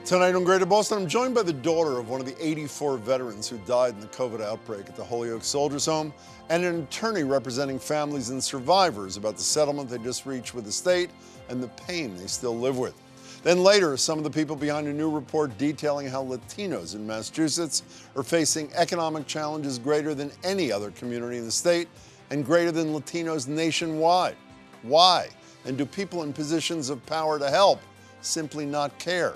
Tonight on Greater Boston, I'm joined by the daughter of one of the 84 veterans who died in the COVID outbreak at the Holyoke Soldiers Home and an attorney representing families and survivors about the settlement they just reached with the state and the pain they still live with. Then later, some of the people behind a new report detailing how Latinos in Massachusetts are facing economic challenges greater than any other community in the state and greater than Latinos nationwide. Why? And do people in positions of power to help simply not care?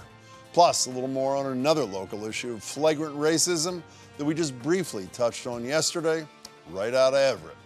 Plus, a little more on another local issue of flagrant racism that we just briefly touched on yesterday, right out of Everett.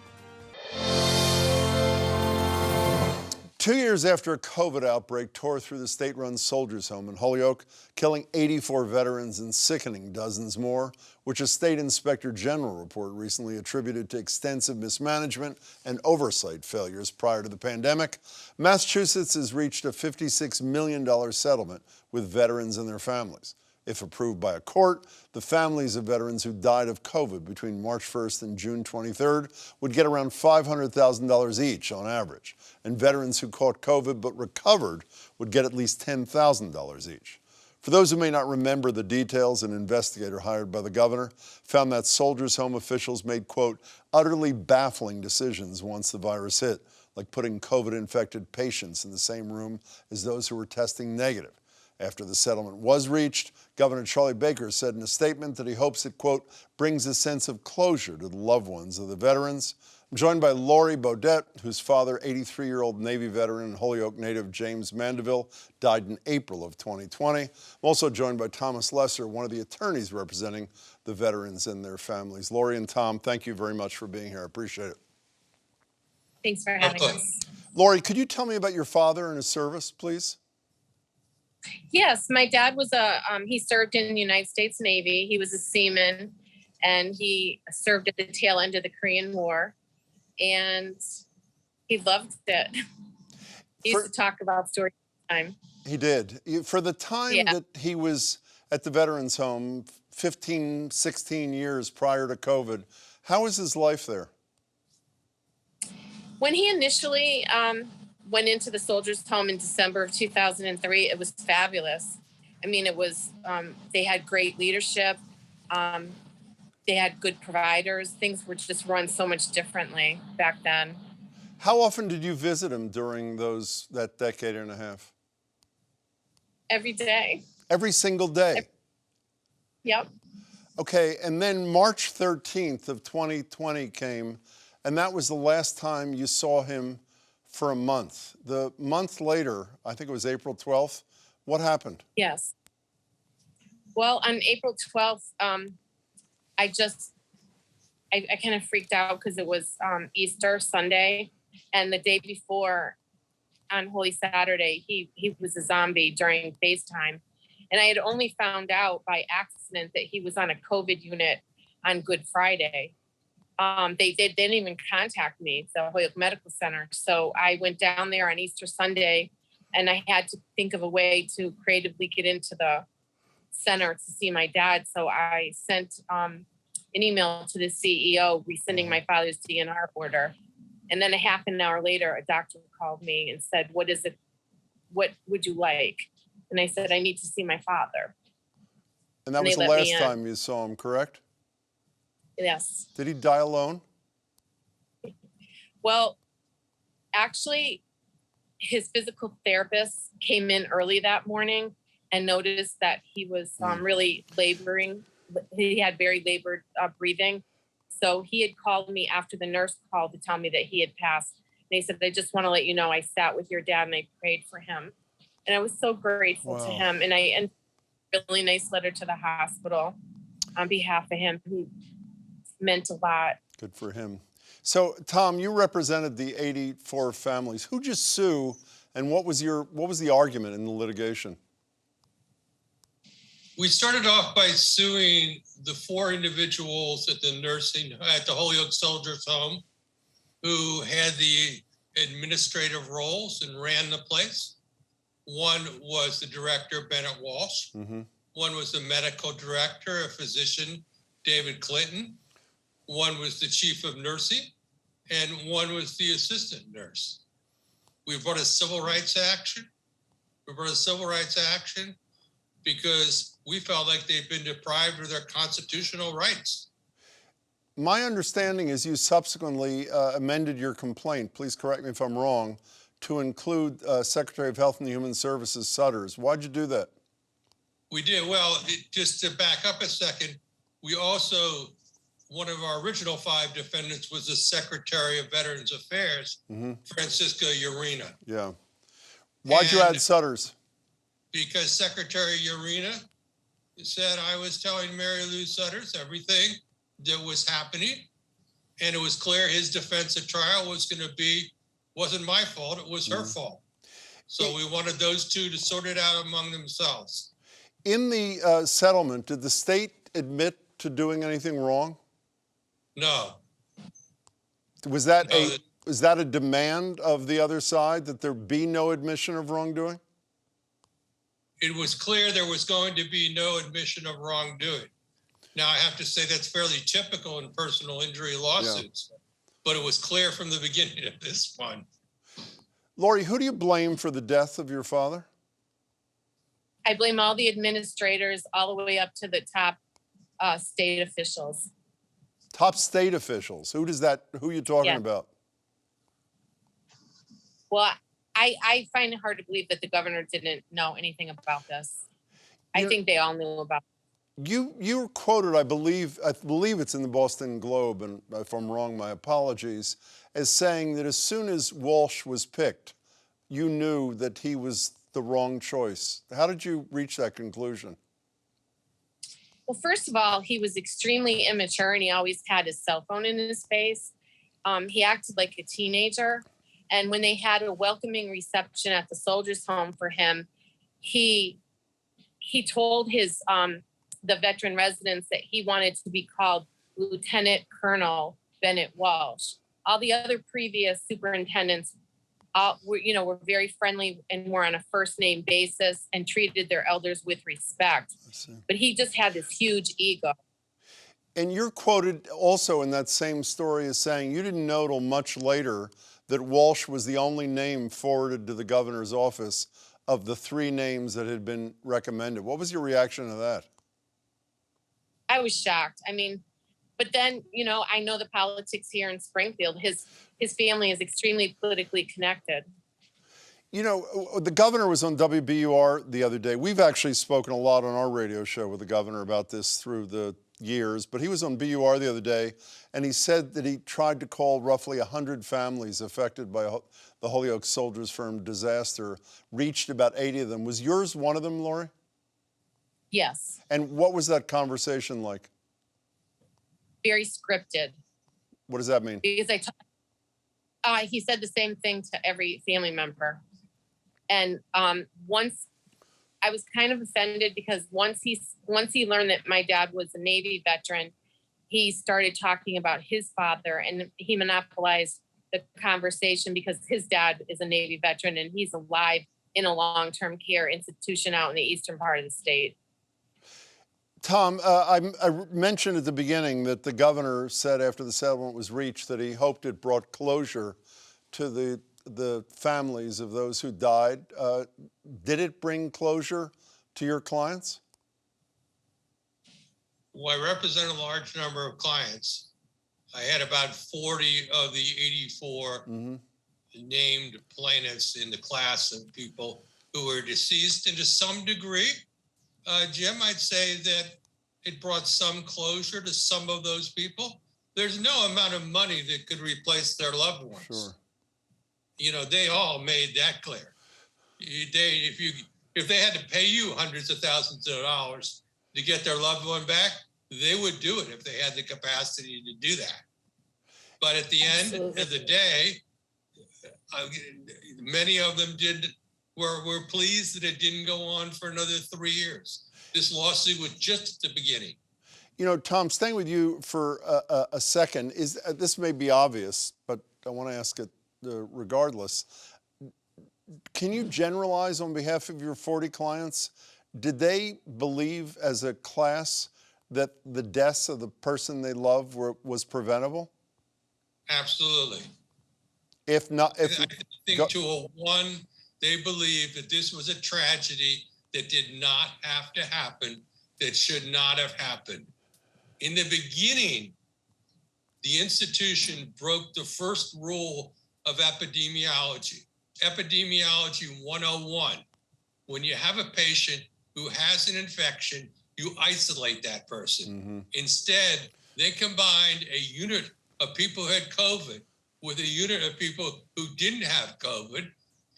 2 years after a COVID outbreak tore through the state-run Soldiers Home in Holyoke, killing 84 veterans and sickening dozens more, which a state inspector general report recently attributed to extensive mismanagement and oversight failures prior to the pandemic, Massachusetts has reached a $56 million settlement with veterans and their families. If approved by a court, the families of veterans who died of COVID between March 1st and June 23rd would get around $500,000 each on average, and veterans who caught COVID but recovered would get at least $10,000 each. For those who may not remember the details, an investigator hired by the governor found that Soldiers Home officials made, quote, utterly baffling decisions once the virus hit, like putting COVID-infected patients in the same room as those who were testing negative. After the settlement was reached, Governor Charlie Baker said in a statement that he hopes it, quote, brings a sense of closure to the loved ones of the veterans. I'm joined by Laurie Beaudette, whose father, 83-year-old Navy veteran and Holyoke native James Mandeville, died in April of 2020. I'm also joined by Thomas Lesser, one of the attorneys representing the veterans and their families. Laurie and Tom, thank you very much for being here. I appreciate it. Thanks for having us. Laurie, could you tell me about your father and his service, please? Yes, my dad was he served in the United States Navy. He was a seaman, and he served at the tail end of the Korean War, and he loved it. He used to talk about stories all the time. He did. For the time that he was at the Veterans Home, 15, 16 years prior to COVID, how was his life there? When he initially went into the Soldiers Home in December of 2003, it was fabulous. I mean, it was, they had great leadership. They had good providers. Things were just run so much differently back then. How often did you visit him during that decade and a half? Every day. Every single day? Yep. Okay, and then March 13th of 2020 came, and that was the last time you saw him for a month. The month later, I think it was April 12th, what happened? Yes. Well, on April 12th, I kind of freaked out because it was Easter Sunday, and the day before, on Holy Saturday, he was a zombie during FaceTime. And I had only found out by accident that he was on a COVID unit on Good Friday. They didn't even contact me, the Holyoke Medical Center. So I went down there on Easter Sunday, and I had to think of a way to creatively get into the center to see my dad. So I sent an email to the CEO rescinding my father's DNR order. And then a half an hour later, a doctor called me and said, what is it? What would you like? And I said, I need to see my father. And that was the last time you saw him, correct? Yes. Did he die alone? Well, actually, his physical therapist came in early that morning and noticed that he was really laboring. He had very labored breathing. So he had called me after the nurse called to tell me that he had passed. And he said, I just want to let you know I sat with your dad and I prayed for him. And I was so grateful to him. And I sent a really nice letter to the hospital on behalf of him, who meant a lot. Good for him. So, Tom, you represented the 84 families. Who'd you sue, and what was the argument in the litigation? We started off by suing the 4 individuals at the Holyoke Soldiers Home who had the administrative roles and ran the place. One was the director, Bennett Walsh. Mm-hmm. One was the medical director, a physician, David Clinton. One was the chief of nursing, and one was the assistant nurse. We brought a civil rights action. because we felt like they'd been deprived of their constitutional rights. My understanding is you subsequently amended your complaint, please correct me if I'm wrong, to include Secretary of Health and Human Services Sutters. Why'd you do that? We did. Well, just to back up a second, we also, one of our original 5 defendants was the Secretary of Veterans Affairs, Francisca Urena. Yeah. Why'd you add Sutters? Because Secretary Urena said I was telling Mary Lou Sutters everything that was happening, and it was clear his defense at trial was going to be, wasn't my fault, it was her fault. So we wanted those two to sort it out among themselves. In the settlement, did the state admit to doing anything wrong? No. Was that a demand of the other side, that there be no admission of wrongdoing? It was clear there was going to be no admission of wrongdoing. Now, I have to say that's fairly typical in personal injury lawsuits, but it was clear from the beginning of this one. Laurie, who do you blame for the death of your father? I blame all the administrators all the way up to the top state officials. Top state officials. Who are you talking about? Well, I find it hard to believe that the governor didn't know anything about this. I think they all knew about it. You were quoted, I believe it's in the Boston Globe, and if I'm wrong, my apologies, as saying that as soon as Walsh was picked, you knew that he was the wrong choice. How did you reach that conclusion? Well, first of all, he was extremely immature and he always had his cell phone in his face. He acted like a teenager. And when they had a welcoming reception at the Soldiers Home for him, he told his the veteran residents that he wanted to be called Lieutenant Colonel Bennett Walsh. All the other previous superintendents were very friendly and were on a first name basis and treated their elders with respect. But he just had this huge ego. And you're quoted also in that same story as saying you didn't know till much later that Walsh was the only name forwarded to the governor's office of the 3 names that had been recommended. What was your reaction to that? I was shocked. I mean, but then, I know the politics here in Springfield. His family is extremely politically connected. The governor was on WBUR the other day. We've actually spoken a lot on our radio show with the governor about this through the years, but he was on BUR the other day, and he said that he tried to call roughly 100 families affected by the Holyoke Soldiers Home disaster, reached about 80 of them. Was yours one of them, Laurie? Yes. And what was that conversation like? Very scripted. What does that mean? Because he said the same thing to every family member. And once I was kind of offended because once he learned that my dad was a Navy veteran, he started talking about his father, and he monopolized the conversation because his dad is a Navy veteran and he's alive in a long-term care institution out in the eastern part of the state. Tom, I mentioned at the beginning that the governor said after the settlement was reached that he hoped it brought closure to the families of those who died. Did it bring closure to your clients? Well, I represent a large number of clients. I had about 40 of the 84 named plaintiffs in the class of people who were deceased. And to some degree, Jim, I'd say that it brought some closure to some of those people. There's no amount of money that could replace their loved ones. Sure. They all made that clear. If they had to pay you hundreds of thousands of dollars to get their loved one back, they would do it if they had the capacity to do that. But at the end of the day, many of them were pleased that it didn't go on for another 3 years. This lawsuit was just at the beginning. Tom, staying with you for a second, this may be obvious, but I want to ask it regardless. Can you generalize on behalf of your 40 clients? Did they believe as a class that the deaths of the person they loved was preventable? Absolutely. If not, I think to a one, they believed that this was a tragedy that did not have to happen, that should not have happened. In the beginning, the institution broke the first rule of epidemiology. Epidemiology 101. When you have a patient who has an infection, you isolate that person. Instead, they combined a unit of people who had COVID with a unit of people who didn't have COVID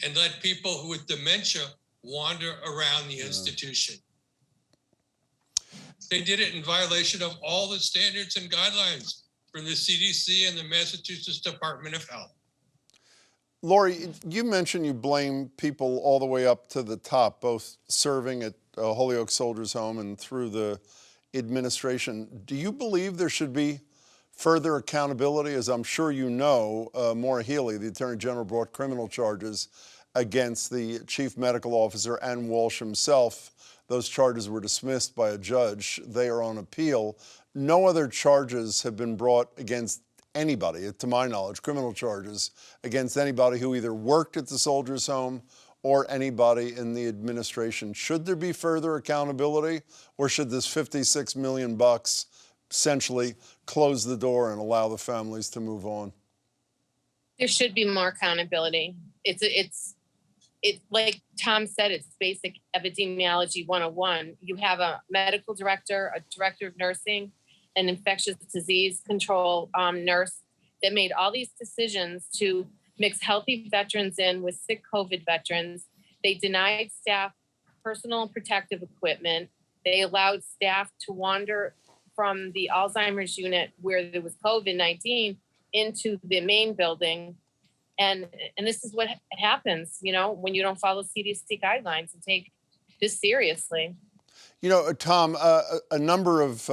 and let people with dementia wander around the institution. They did it in violation of all the standards and guidelines from the CDC and the Massachusetts Department of Health. Laurie, you mentioned you blame people all the way up to the top, both serving at Holyoke Soldiers Home and through the administration. Do you believe there should be further accountability? As I'm sure you know, Maura Healey, the Attorney General, brought criminal charges against the chief medical officer and Walsh himself. Those charges were dismissed by a judge. They are on appeal. No other charges have been brought against anybody, to my knowledge, criminal charges against anybody who either worked at the Soldiers Home or anybody in the administration. Should there be further accountability, or should this $56 million essentially close the door and allow the families to move on? There should be more accountability. It's like Tom said, it's basic epidemiology 101. You have a medical director, a director of nursing, an infectious disease control nurse that made all these decisions to mix healthy veterans in with sick COVID veterans. They denied staff personal protective equipment. They allowed staff to wander from the Alzheimer's unit where there was COVID-19 into the main building. And this is what happens, you know, when you don't follow CDC guidelines and take this seriously. You know, Tom, a number of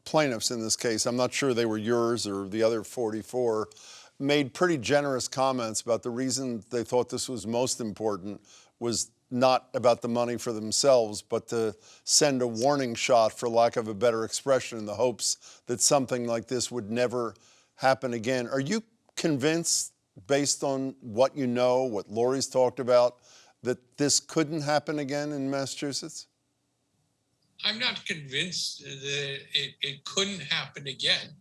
plaintiffs in this case, I'm not sure they were yours or the other 44, made pretty generous comments about the reason they thought this was most important was not about the money for themselves, but to send a warning shot, for lack of a better expression, in the hopes that something like this would never happen again. Are you convinced, based on what you know, what Laurie's talked about, that this couldn't happen again in Massachusetts? I'm not convinced that it couldn't happen again.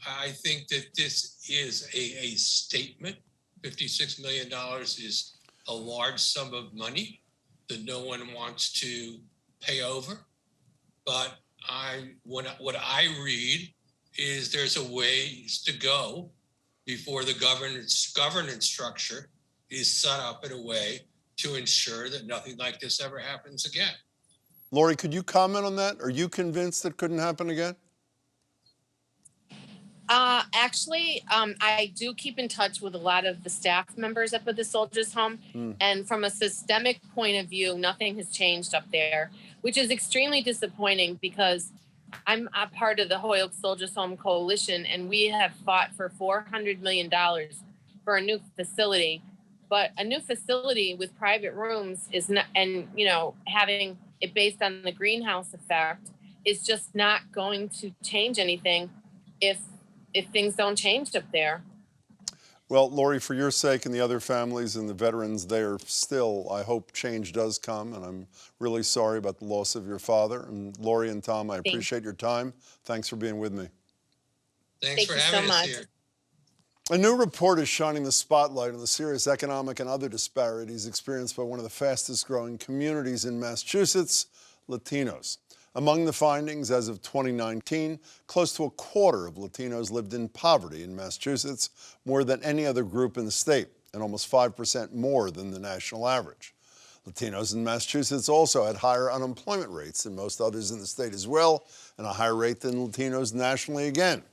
I think that this is a statement. $56 million is a large sum of money that no one wants to pay over. But what I read is there's a ways to go before the governance structure is set up in a way to ensure that nothing like this ever happens again. Laurie, could you comment on that? Are you convinced it couldn't happen again? Actually, I do keep in touch with a lot of the staff members up at the Soldiers Home. And from a systemic point of view, nothing has changed up there, which is extremely disappointing because I'm a part of the Holyoke Soldiers Home Coalition, and we have fought for $400 million for a new facility. But a new facility with private rooms is not, and you know, having it based on the greenhouse effect is just not going to change anything if things don't change up there. Well, Laurie, for your sake and the other families and the veterans there still, I hope change does come, and I'm really sorry about the loss of your father. And Laurie and Tom, I appreciate your time. Thanks for being with me. Thanks for having us here. A new report is shining the spotlight on the serious economic and other disparities experienced by one of the fastest growing communities in Massachusetts, Latinos. Among the findings, as of 2019, close to a quarter of Latinos lived in poverty in Massachusetts, more than any other group in the state, and almost 5% more than the national average. Latinos in Massachusetts also had higher unemployment rates than most others in the state as well, and a higher rate than Latinos nationally again.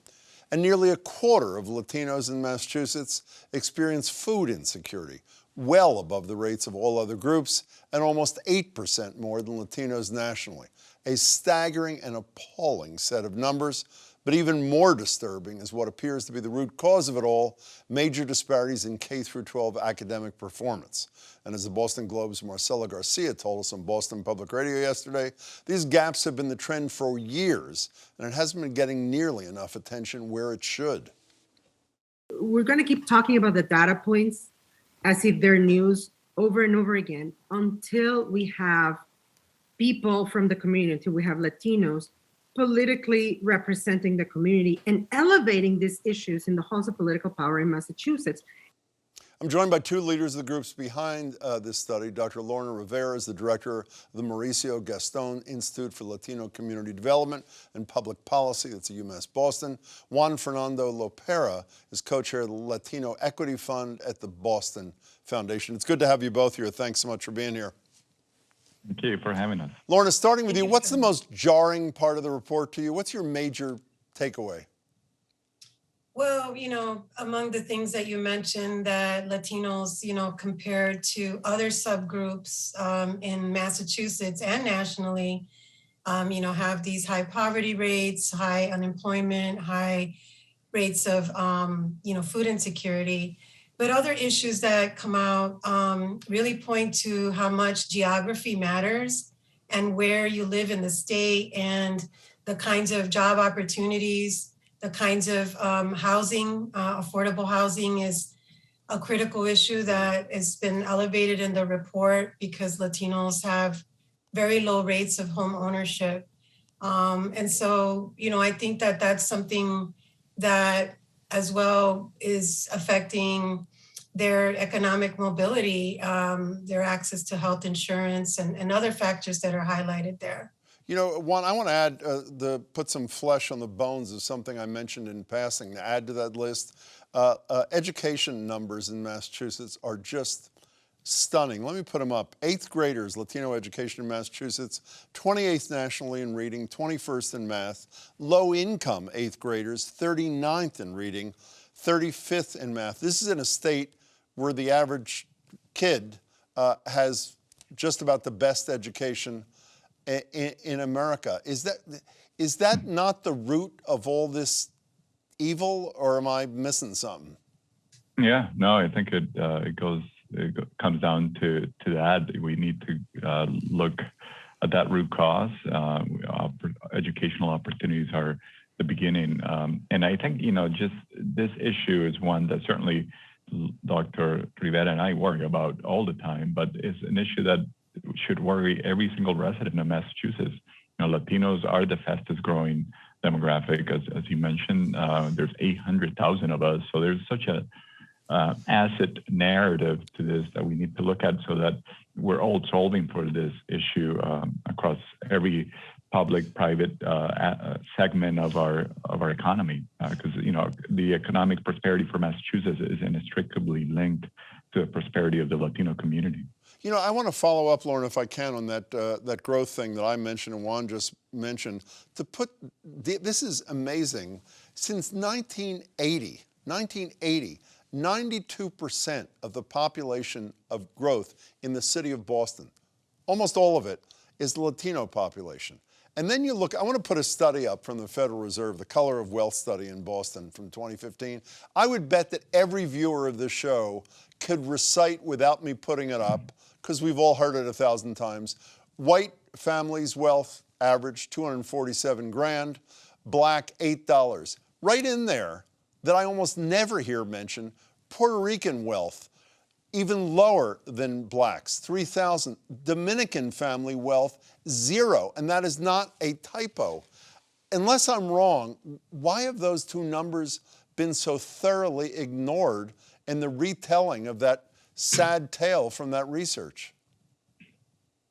And nearly a quarter of Latinos in Massachusetts experience food insecurity, well above the rates of all other groups, and almost 8% more than Latinos nationally. A staggering and appalling set of numbers, but even more disturbing is what appears to be the root cause of it all: major disparities in K-12 academic performance. And as the Boston Globe's Marcela Garcia told us on Boston Public Radio yesterday, these gaps have been the trend for years, and it hasn't been getting nearly enough attention where it should. We're going to keep talking about the data points as if they're news over and over again until we have people from the community, we have Latinos politically representing the community and elevating these issues in the halls of political power in Massachusetts. I'm joined by two leaders of the groups behind this study. Dr. Lorna Rivera is the director of the Mauricio Gastón Institute for Latino Community Development and Public Policy. That's at UMass Boston. Juan Fernando Lopera is co-chair of the Latino Equity Fund at the Boston Foundation. It's good to have you both here. Thanks so much for being here. Thank you for having us. Lorna, starting with you, what's the most jarring part of the report to you? What's your major takeaway? Well, among the things that you mentioned, that Latinos, compared to other subgroups in Massachusetts and nationally, have these high poverty rates, high unemployment, high rates of, food insecurity. But other issues that come out really point to how much geography matters and where you live in the state and the kinds of job opportunities, the kinds of housing. Affordable housing is a critical issue that has been elevated in the report because Latinos have very low rates of home ownership. And so, I think that that's something that as well is affecting their economic mobility, their access to health insurance and other factors that are highlighted there. Juan, I want to add, put some flesh on the bones of something I mentioned in passing to add to that list. Education numbers in Massachusetts are just stunning. Let me put them up. 8th graders, Latino education in Massachusetts, 28th nationally in reading, 21st in math. Low income 8th graders, 39th in reading, 35th in math. This is in a state where the average kid has just about the best education in America. Is that not the root of all this evil, or am I missing something? Yeah, no, I think it comes down to that. We need to look at that root cause. Educational opportunities are the beginning, and I think just this issue is one that certainly Dr. Rivera and I worry about all the time, but it's an issue that should worry every single resident of Massachusetts. Latinos are the fastest growing demographic, as you mentioned. There's 800,000 of us, so there's such a asset narrative to this that we need to look at, so that we're all solving for this issue across every public-private segment of our economy, because the economic prosperity for Massachusetts is inextricably linked to the prosperity of the Latino community. I want to follow up, Lorna, if I can, on that growth thing that I mentioned and Juan just mentioned. This is amazing. Since 1980, 92% of the population of growth in the city of Boston, almost all of it, is the Latino population. And then you look, I want to put a study up from the Federal Reserve, the Color of Wealth study in Boston from 2015. I would bet that every viewer of this show could recite without me putting it up, because we've all heard it 1,000 times. White families' wealth average 247 grand, black $8. Right in there, that I almost never hear mentioned, Puerto Rican wealth, even lower than blacks, 3,000. Dominican family wealth, 0, and that is not a typo. Unless I'm wrong, why have those two numbers been so thoroughly ignored in the retelling of that sad tale from that research?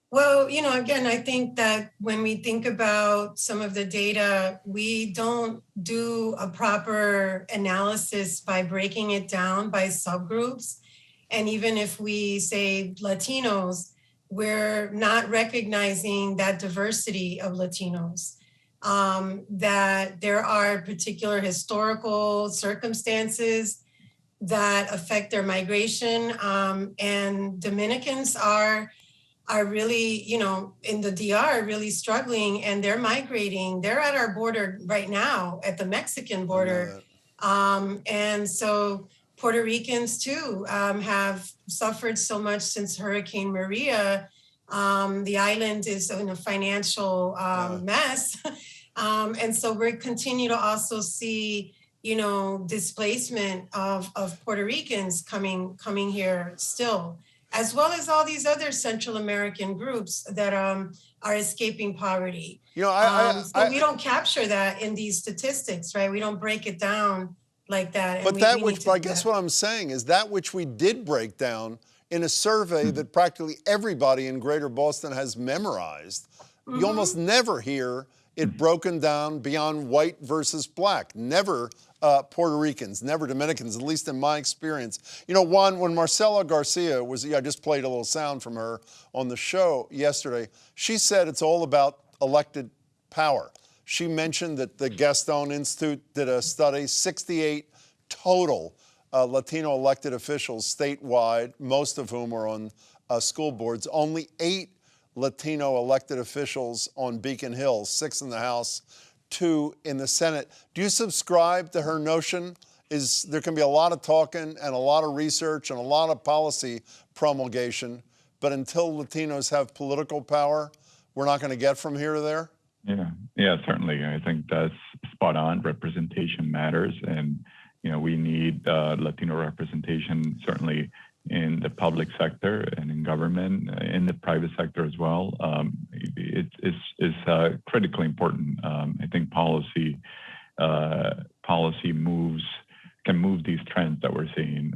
Well, again, I think that when we think about some of the data, we don't do a proper analysis by breaking it down by subgroups. And even if we say Latinos, we're not recognizing that diversity of Latinos, that there are particular historical circumstances that affect their migration. And Dominicans are really, in the DR, really struggling, and they're migrating. They're at our border right now, at the Mexican border. And so Puerto Ricans too have suffered so much since Hurricane Maria. The island is in a financial mess. And so we continue to also see, displacement of Puerto Ricans coming here still. as well as all these other Central American groups that are escaping poverty. You know, So we don't capture that in these statistics, right? We don't break it down like that. But that which, I guess what I'm saying is that which we did break down in a survey that practically everybody in Greater Boston has memorized, you almost never hear it broken down beyond white versus black. Never Puerto Ricans, never Dominicans, at least in my experience. You know, Juan, when Marcela Garcia was, I just played a little sound from her on the show yesterday, she said it's all about elected power. She mentioned that the Gastón Institute did a study, 68 total Latino elected officials statewide, most of whom are on school boards, only 8 Latino elected officials on Beacon Hill, 6 in the House, 2 in the Senate. Do you subscribe to her notion? Is there can be a lot of talking and a lot of research and a lot of policy promulgation, but until Latinos have political power, we're not going to get from here to there? Yeah, certainly. I think that's spot on. Representation matters, and you know we need Latino representation certainly in the public sector and in government, in the private sector as well. It's critically important. I think policy moves can move these trends that we're seeing.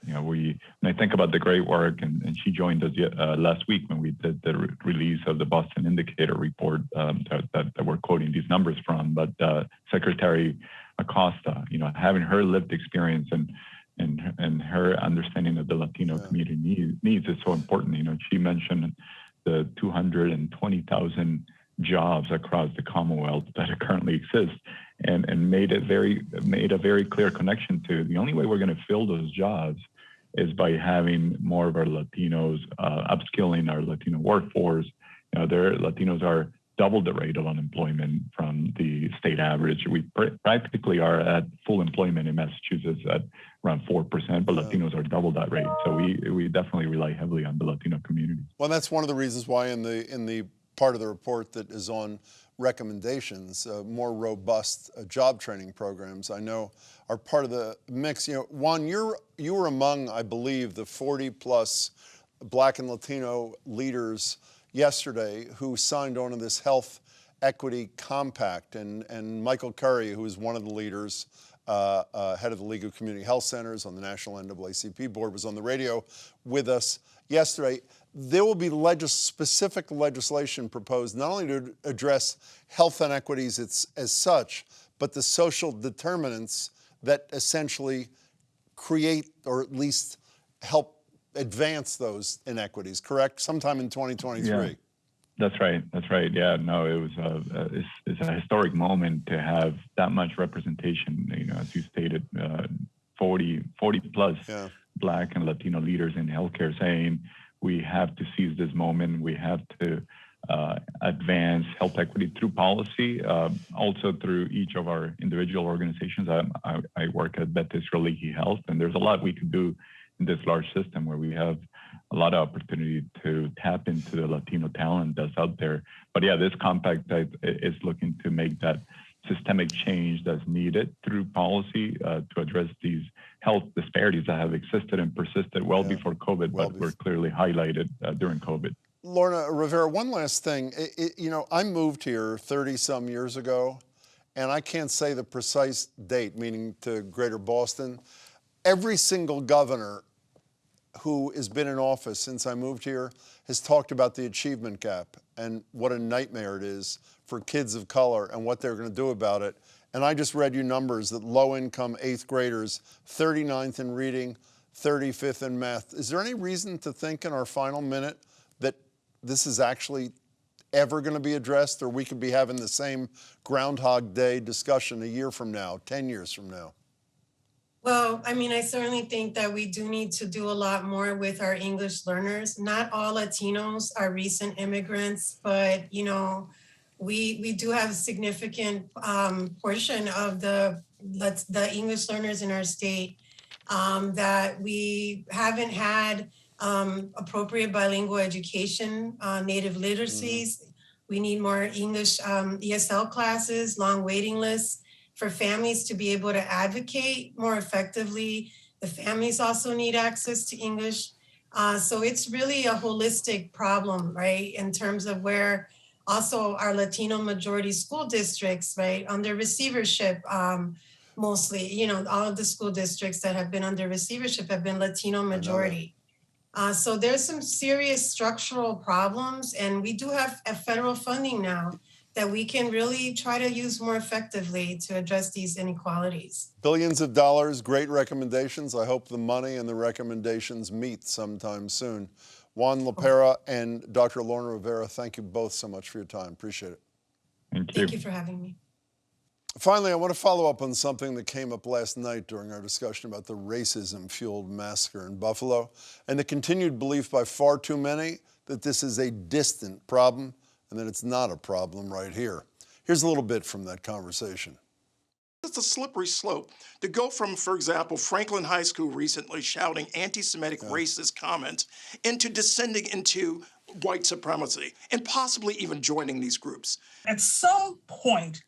You know, when I think about the great work, and she joined us last week when we did the release of the Boston Indicator report that we're quoting these numbers from. But Secretary Acosta, you know, having her lived experience and her understanding of the Latino community needs is so important. You know, she mentioned the 220,000 jobs across the Commonwealth that currently exist, and made a very clear connection to the only way we're going to fill those jobs is by having more of our Latinos, upskilling our Latino workforce. You know, Latinos are double the rate of unemployment from the state average. We practically are at full employment in Massachusetts at around 4%, but Latinos are double that rate. So we definitely rely heavily on the Latino community. Well, that's one of the reasons why in the part of the report that is on recommendations, more robust job training programs, I know are part of the mix. You know, Juan, you were among, I believe, the 40 plus Black and Latino leaders yesterday who signed on to this health equity compact, and Michael Curry, who is one of the leaders, head of the League of Community Health Centers on the National NAACP board, was on the radio with us yesterday. There will be specific legislation proposed not only to address health inequities as such, but the social determinants that essentially create or at least help advance those inequities, correct? Sometime in 2023. Yeah, that's right. Yeah, no, it was it's a historic moment to have that much representation. You know, as you stated, 40 plus Black and Latino leaders in healthcare saying we have to seize this moment. We have to advance health equity through policy, also through each of our individual organizations. I work at Beth Israel Health, and there's a lot we can do in this large system where we have a lot of opportunity to tap into the Latino talent that's out there. But yeah, this compact is looking to make that systemic change that's needed through policy to address these health disparities that have existed and persisted well before COVID, but were clearly highlighted during COVID. Lorna Rivera, one last thing. You know, I moved here 30 some years ago, and I can't say the precise date, meaning to Greater Boston. Every single governor who has been in office since I moved here has talked about the achievement gap and what a nightmare it is for kids of color and what they're going to do about it. And I just read you numbers that low-income 8th graders, 39th in reading, 35th in math. Is there any reason to think in our final minute that this is actually ever going to be addressed, or we could be having the same Groundhog Day discussion a year from now, 10 years from now? Well, I mean, I certainly think that we do need to do a lot more with our English learners. Not all Latinos are recent immigrants, but, you know, we do have a significant portion of the English learners in our state that we haven't had appropriate bilingual education, native literacies. We need more English ESL classes, long waiting lists for families to be able to advocate more effectively. The families also need access to English. So it's really a holistic problem, right? In terms of where also our Latino majority school districts, right, under receivership, mostly, you know, all of the school districts that have been under receivership have been Latino majority. So there's some serious structural problems, and we do have a federal funding now that we can really try to use more effectively to address these inequalities. Billions of dollars, great recommendations. I hope the money and the recommendations meet sometime soon. Juan Lopera and Dr. Lorna Rivera, thank you both so much for your time. Appreciate it. Thank you for having me. Finally, I want to follow up on something that came up last night during our discussion about the racism-fueled massacre in Buffalo and the continued belief by far too many that this is a distant problem and that it's not a problem right here. Here's a little bit from that conversation. It's a slippery slope to go from, for example, Franklin High School recently shouting anti-Semitic racist comments into descending into white supremacy and possibly even joining these groups. At some point,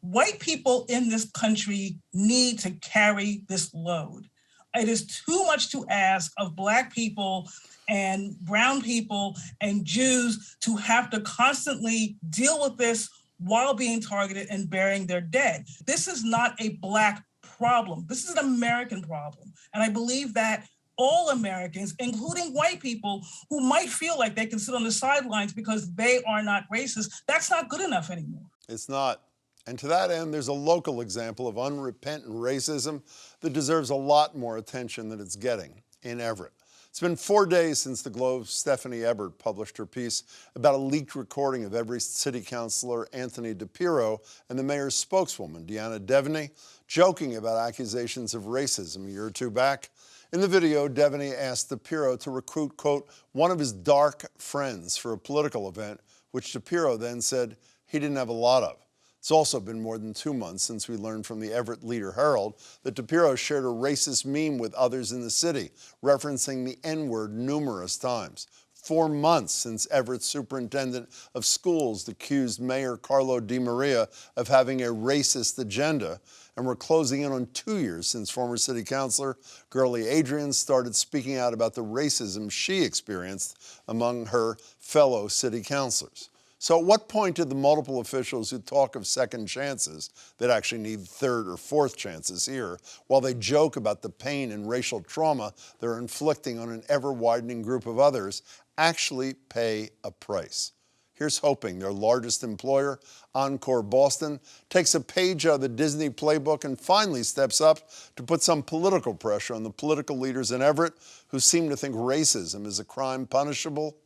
white people in this country need to carry this load. It is too much to ask of Black people and brown people and Jews to have to constantly deal with this while being targeted and burying their dead. This is not a Black problem. This is an American problem. And I believe that all Americans, including white people who might feel like they can sit on the sidelines because they are not racist, that's not good enough anymore. It's not. And to that end, there's a local example of unrepentant racism that deserves a lot more attention than it's getting in Everett. It's been 4 days since the Globe's Stephanie Ebert published her piece about a leaked recording of Everett City Councilor Anthony DePiro and the mayor's spokeswoman, Deanna Devaney, joking about accusations of racism a year or two back. In the video, Devaney asked DePiro to recruit, quote, one of his dark friends for a political event, which DePiro then said he didn't have a lot of. It's also been more than 2 months since we learned from the Everett Leader Herald that DePiro shared a racist meme with others in the city, referencing the N-word numerous times. 4 months since Everett's superintendent of schools accused Mayor Carlo DiMaria of having a racist agenda, and we're closing in on 2 years since former city councilor Gurley Adrian started speaking out about the racism she experienced among her fellow city councilors. So at what point did the multiple officials who talk of second chances that actually need third or fourth chances here, while they joke about the pain and racial trauma they're inflicting on an ever-widening group of others, actually pay a price? Here's hoping their largest employer, Encore Boston, takes a page out of the Disney playbook and finally steps up to put some political pressure on the political leaders in Everett who seem to think racism is a crime punishable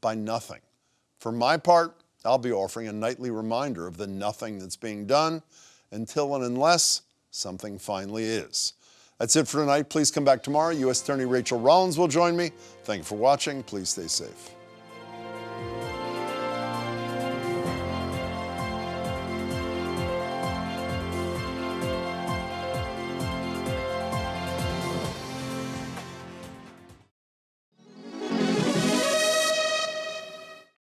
by nothing. For my part, I'll be offering a nightly reminder of the nothing that's being done until and unless something finally is. That's it for tonight. Please come back tomorrow. U.S. Attorney Rachel Rollins will join me. Thank you for watching. Please stay safe.